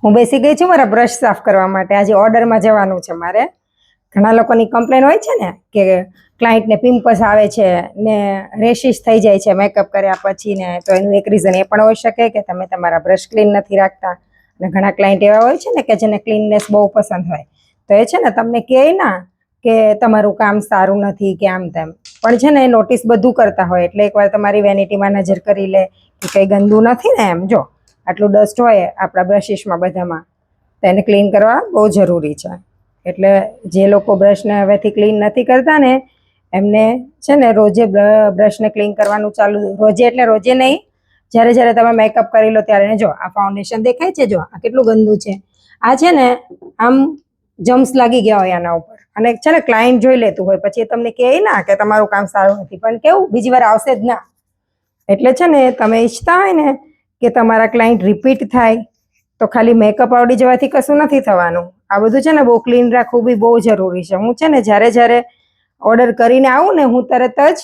હું બેસી ગઈ છું મારા બ્રશ સાફ કરવા માટે. આજે ઓર્ડરમાં જવાનું છે મારે. ઘણા લોકોની કમ્પ્લેન હોય છે ને કે ક્લાયન્ટને પિમ્પલ્સ આવે છે ને રેશિસ થઈ જાય છે મેકઅપ કર્યા પછી ને. તો એનું એક રીઝન એ પણ હોઈ શકે કે તમે તમારા બ્રશ ક્લીન નથી રાખતા. અને ઘણા ક્લાયન્ટ એવા હોય છે ને કે જેને ક્લીનનેસ બહુ પસંદ હોય, તો એ છે ને તમને કહે ના કે તમારું કામ સારું નથી કે આમ તેમ, પણ છે ને એ નોટિસ બધું કરતા હોય. એટલે એકવાર તમારી વેનિટીમાં નજર કરી લે કે કંઈ ગંદુ નથી ને. એમ જો આટલું ડસ્ટ હોય આપણા બ્રશિસમાં બધામાં, તો એને ક્લીન કરવા બહુ જરૂરી છે. એટલે જે લોકો બ્રશને હવેથી ક્લીન નથી કરતા ને એમને છે ને રોજે બ્રશને ક્લીન કરવાનું ચાલુ, રોજે એટલે રોજે નહીં, જ્યારે જ્યારે તમે મેકઅપ કરી લો ત્યારે. જો આ ફાઉન્ડેશન દેખાય છે, જો આ કેટલું ગંદુ છે. આ છે ને આમ જમ્સ લાગી ગયા હોય આના ઉપર, અને છે ને ક્લાયન્ટ જોઈ લેતું હોય પછી તમને કહે ના કે તમારું કામ સારું નથી, પણ કેવું બીજી વાર આવશે જ ના. એટલે છે ને તમે ઈચ્છતા હોય ને કે તમારા ક્લાયન્ટ રિપીટ થાય, તો ખાલી મેકઅપ આવડી જવાથી કશું નથી થવાનું. આ બધું છે ને બહુ ક્લીન રાખવું બી બહુ જરૂરી છે. હું છે ને જ્યારે ઓર્ડર કરીને આવું ને હું તરત જ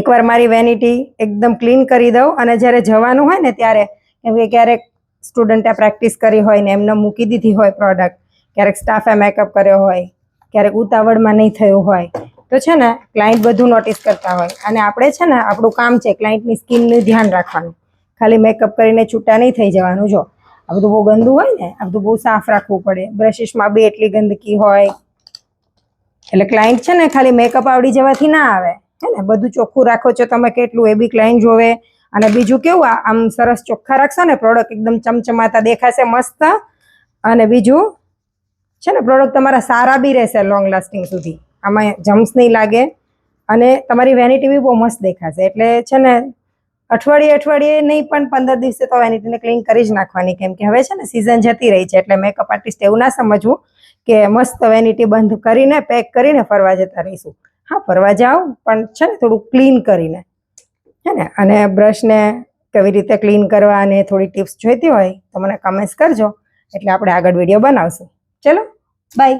એકવાર મારી વેનિટી એકદમ ક્લીન કરી દઉં. અને જ્યારે જવાનું હોય ને ત્યારે, કેમ કે ક્યારેક સ્ટુડન્ટે પ્રેક્ટિસ કરી હોય ને એમને મૂકી દીધી હોય પ્રોડક્ટ, ક્યારેક સ્ટાફે મેકઅપ કર્યો હોય, ક્યારેક ઉતાવળમાં નહીં થયું હોય, તો છે ને ક્લાયન્ટ બધું નોટિસ કરતા હોય. અને આપણે છે ને આપણું કામ છે ક્લાયન્ટની સ્કિનનું ધ્યાન રાખવાનું, ખાલી મેકઅપ કરીને છૂટા નહીં થઈ જવાનું. જો આ બધું બહુ ગંદુ હોય ને, આ બધું બહુ સાફ રાખવું પડે. બ્રશિસમાં બી એટલી ગંદકી હોય, એટલે ક્લાયન્ટ છે ને ખાલી મેકઅપ આવડી જવાથી ના આવે, હે ને. બધું ચોખ્ખું રાખો છો તમે કેટલું, એ બી ક્લાયન્ટ જોવે. અને બીજું કેવું, આમ સરસ ચોખ્ખા રાખશો ને પ્રોડક્ટ એકદમ ચમચમાતા દેખાશે, મસ્ત. અને બીજું છે ને પ્રોડક્ટ તમારા સારા બી રહેશે લોંગ લાસ્ટિંગ સુધી, આમાં જમ્સ નહીં લાગે અને તમારી વેનિટી બી બહુ મસ્ત દેખાશે. એટલે છે ને અઠવાડિયે નહીં પણ 15 દિવસે તો વેનિટીને ક્લીન કરી જ નાખવાની. કેમ કે હવે છે ને સિઝન જતી રહી છે, એટલે મેકઅપ આર્ટિસ્ટ એવું ના સમજવું કે મસ્ત વેનિટી બંધ કરીને પેક કરીને ફરવા જતા રહીશું. હા, ફરવા જાઓ પણ છે ને થોડું ક્લીન કરીને, હે ને. અને બ્રશને કેવી રીતે ક્લીન કરવા અને થોડી ટિપ્સ જોઈતી હોય તો મને કમેન્ટ્સ કરજો, એટલે આપણે આગળ વિડીયો બનાવશું. ચલો બાય.